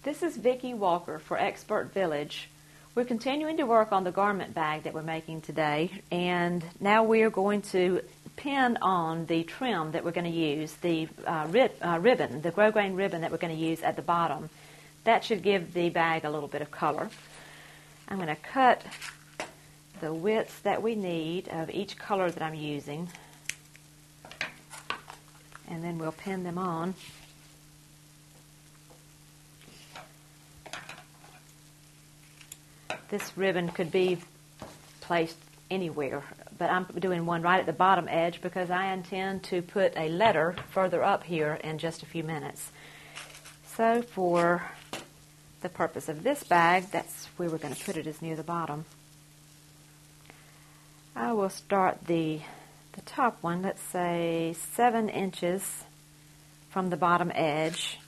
This is Vicki Walker for ExpertVillage. We're continuing to work on the garment bag that we're making today, and now we are going to pin on the trim that we're going to use, the ribbon, the grosgrain ribbon that we're going to use at the bottom. That should give the bag a little bit of color. I'm going to cut the widths that we need of each color that I'm using, and then we'll pin them on. This ribbon could be placed anywhere, but I'm doing one right at the bottom edge because I intend to put a letter further up here in just a few minutes. So for the purpose of this bag, that's where we're going to put it, is near the bottom. I will start the top one, let's say 7 inches from the bottom edge,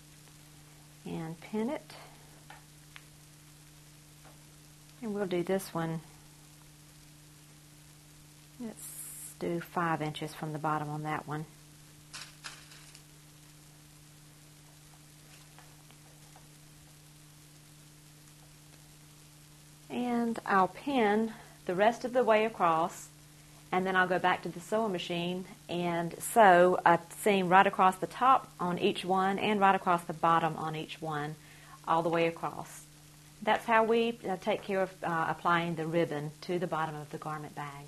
and pin it. And we'll do this one, let's do 5 inches from the bottom on that one. And I'll pin the rest of the way across, and then I'll go back to the sewing machine and sew a seam right across the top on each one and right across the bottom on each one, all the way across. That's how we take care of applying the ribbon to the bottom of the garment bag.